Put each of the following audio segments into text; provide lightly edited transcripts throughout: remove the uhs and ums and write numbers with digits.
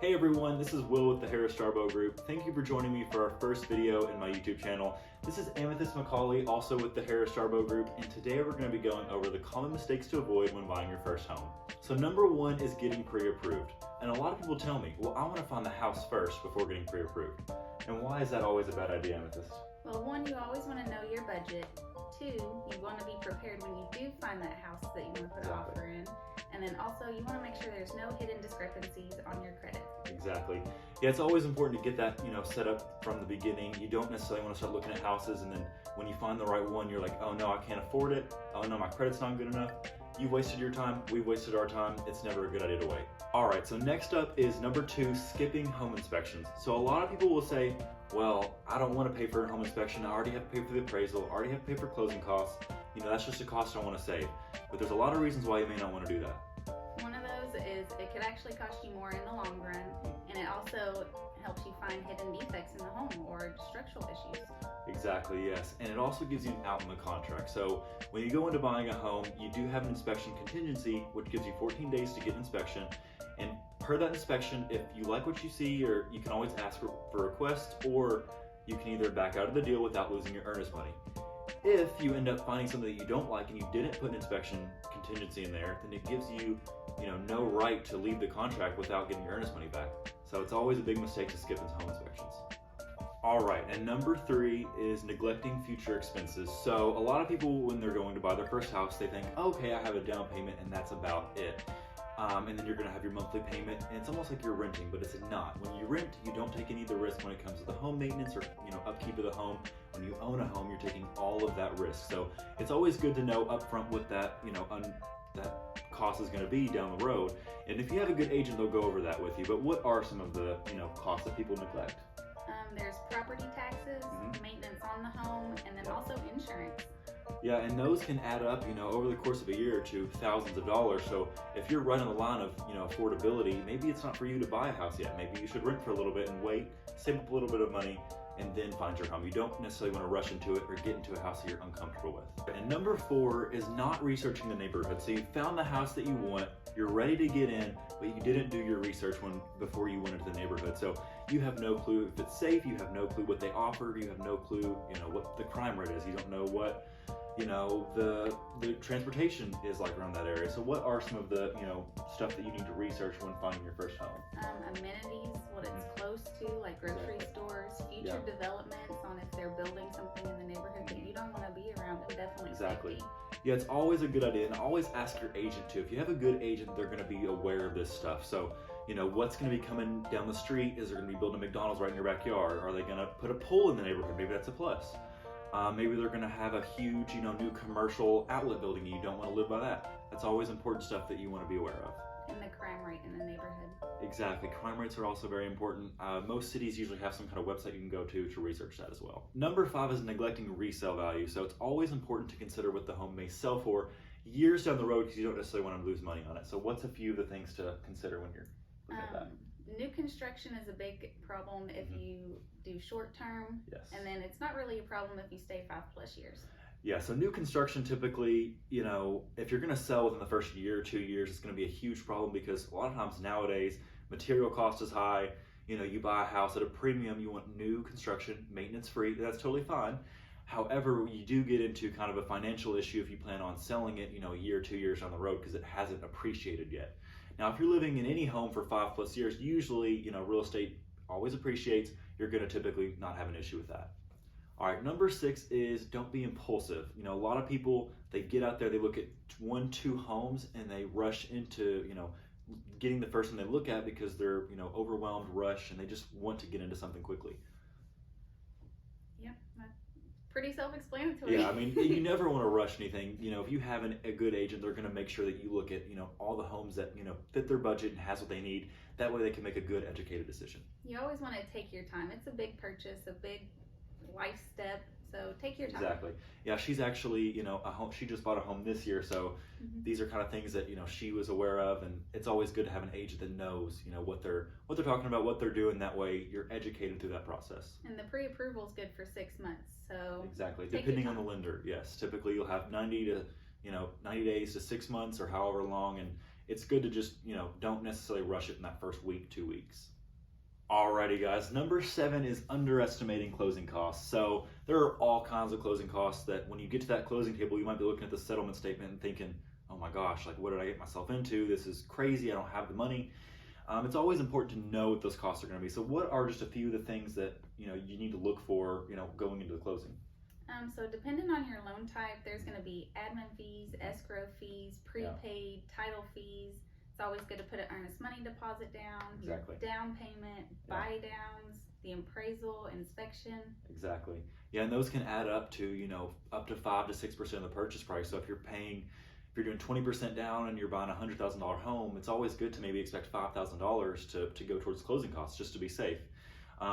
Hey everyone, this is Will with the Harris Jarboe Group. Thank you for joining me for our first video in my YouTube channel. This is Amythyst McColley, also with the Harris Jarboe Group, and today we're going to be going over the common mistakes to avoid when buying your first home. So number one is getting pre-approved. And a lot of people tell me, well, I want to find the house first before getting pre-approved. And why is that always a bad idea, Amythyst? Well, one, you always want to know your budget. Two, you want to be prepared when you do find that house that you want to put an offer in. And then also, you want to make sure there's no hidden discrepancies on your credit. Exactly. Yeah, it's always important to get that, set up from the beginning. You don't necessarily want to start looking at houses and then when you find the right one, you're like, oh no, I can't afford it. Oh no, my credit's not good enough. You've wasted your time, we've wasted our time. It's never a good idea to wait. All right, so next up is number two, skipping home inspections. So a lot of people will say, well, I don't want to pay for a home inspection. I already have to pay for the appraisal. I already have to pay for closing costs. That's just a cost I want to save. But there's a lot of reasons why you may not want to do that. One of those is it could actually cost you more in the long run, and it also helps you find hidden defects in the home or structural issues. Exactly, yes. And it also gives you an out in the contract. So when you go into buying a home, you do have an inspection contingency, which gives you 14 days to get an inspection. And per that inspection, if you like what you see, or you can always ask for requests, or you can either back out of the deal without losing your earnest money. If you end up finding something that you don't like and you didn't put an inspection contingency in there, then it gives you, no right to leave the contract without getting your earnest money back. So it's always a big mistake to skip into home inspections. All right, and number three is neglecting future expenses. So a lot of people, when they're going to buy their first house, they think, okay, I have a down payment and that's about it. And then you're gonna have your monthly payment, and it's almost like you're renting, but it's not. When you rent, you don't take any of the risk when it comes to the home maintenance or upkeep of the home. When you own a home, you're taking all of that risk. So it's always good to know upfront what that that cost is going to be down the road. And if you have a good agent, they'll go over that with you. But what are some of the costs that people neglect? There's property taxes, maintenance on the home, and then also insurance. Yeah, and those can add up, over the course of a year or two, thousands of dollars. So if you're right on the line of, affordability, maybe it's not for you to buy a house yet. Maybe you should rent for a little bit and wait, save up a little bit of money, and then find your home. You don't necessarily want to rush into it or get into a house that you're uncomfortable with. And number four is not researching the neighborhood. So you found the house that you want, you're ready to get in, but you didn't do your research before you went into the neighborhood. So you have no clue if it's safe, you have no clue what they offer, you have no clue, what the crime rate is, you don't know what the transportation is like around that area. So what are some of the stuff that you need to research when finding your first home? Amenities, what it's close to, like grocery stores, future developments on if they're building something in the neighborhood that you don't want to be around, and definitely safety. Yeah, it's always a good idea, and always ask your agent too. If you have a good agent, they're going to be aware of this stuff. So what's going to be coming down the street? Is there going to be building a McDonald's right in your backyard? Are they going to put a pool in the neighborhood? Maybe that's a plus. Maybe they're going to have a huge, new commercial outlet building and you don't want to live by that. That's always important stuff that you want to be aware of. And the crime rate in the neighborhood. Exactly. Crime rates are also very important. Most cities usually have some kind of website you can go to research that as well. Number five is neglecting resale value. So it's always important to consider what the home may sell for years down the road because you don't necessarily want to lose money on it. So what's a few of the things to consider when you're looking at that? New construction is a big problem if you do short term, and then it's not really a problem if you stay 5+ years. Yeah, so new construction typically, if you're going to sell within the first year or 2 years, it's going to be a huge problem because a lot of times nowadays material cost is high. You buy a house at a premium, you want new construction, maintenance free, that's totally fine. However, you do get into kind of a financial issue if you plan on selling it, a year or 2 years down the road because it hasn't appreciated yet. Now, if you're living in any home for 5+ years, usually, real estate always appreciates. You're going to typically not have an issue with that. All right, number six is don't be impulsive. A lot of people, they get out there, they look at 1-2 homes and they rush into, getting the first one they look at because they're, overwhelmed, rush, and they just want to get into something quickly. Yeah, that's pretty self-explanatory. Yeah, you never want to rush anything. If you have a good agent, they're going to make sure that you look at, all the homes that, fit their budget and has what they need. That way they can make a good educated decision. You always want to take your time. It's a big purchase, a big life step, so take your time. Exactly. Yeah, she's actually, a home, she just bought a home this year, so these are kind of things that, she was aware of, and it's always good to have an agent that knows, what they're talking about, what they're doing. That way you're educated through that process. And the pre-approval is good for 6 months, so exactly, depending on the lender. Yes, typically you'll have 90 days to 6 months or however long, and it's good to just, don't necessarily rush it in that first week, 2 weeks. Alrighty guys, number 7 is underestimating closing costs. So there are all kinds of closing costs that when you get to that closing table, you might be looking at the settlement statement and thinking, oh my gosh, like what did I get myself into? This is crazy, I don't have the money. It's always important to know what those costs are going to be. So what are just a few of the things that you need to look for going into the closing? So depending on your loan type, there's going to be admin fees, escrow fees, prepaid, title fees. It's always good to put an earnest money deposit down, Exactly. your down payment, buy downs, the appraisal, inspection. Exactly. Yeah, and those can add up to up to 5 to 6% of the purchase price. So if you're doing 20% down and you're buying a $100,000 home, it's always good to maybe expect $5,000 to go towards closing costs just to be safe.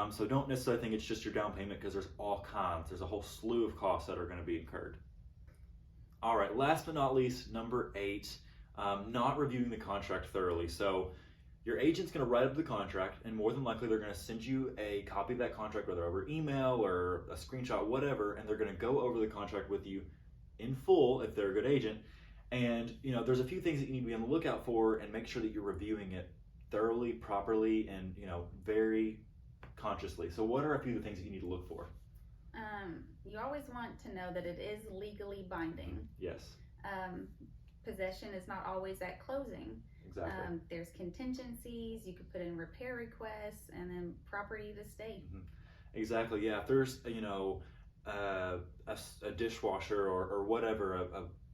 So don't necessarily think it's just your down payment, because there's all kinds. There's a whole slew of costs that are going to be incurred. All right, last but not least, number 8, not reviewing the contract thoroughly. So your agent's going to write up the contract, and more than likely they're going to send you a copy of that contract, whether over email or a screenshot, whatever, and they're going to go over the contract with you in full if they're a good agent. And there's a few things that you need to be on the lookout for, and make sure that you're reviewing it thoroughly, properly, and very consciously. So what are a few of the things that you need to look for? You always want to know that it is legally binding. Yes. Possession is not always at closing. Exactly. There's contingencies. You could put in repair requests, and then property to state. Exactly. Yeah. If there's a dishwasher or whatever,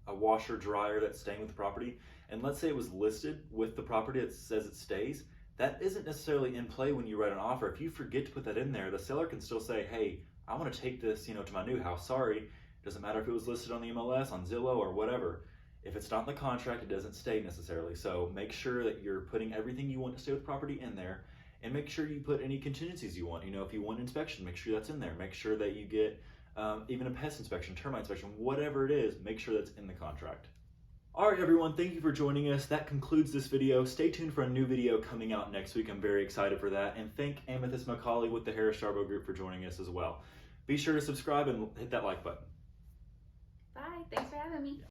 a washer dryer that's staying with the property, and let's say it was listed with the property that says it stays, that isn't necessarily in play when you write an offer. If you forget to put that in there, the seller can still say, hey, I want to take this to my new house. Sorry, it doesn't matter if it was listed on the MLS, on Zillow, or whatever. If it's not in the contract, it doesn't stay necessarily. So make sure that you're putting everything you want to stay with the property in there, and make sure you put any contingencies you want. If you want inspection, make sure that's in there. Make sure that you get even a pest inspection, termite inspection, whatever it is, make sure that's in the contract. All right, everyone, thank you for joining us. That concludes this video. Stay tuned for a new video coming out next week. I'm very excited for that. And thank Amythyst McColley with the Harris Jarboe Group for joining us as well. Be sure to subscribe and hit that like button. Bye. Thanks for having me.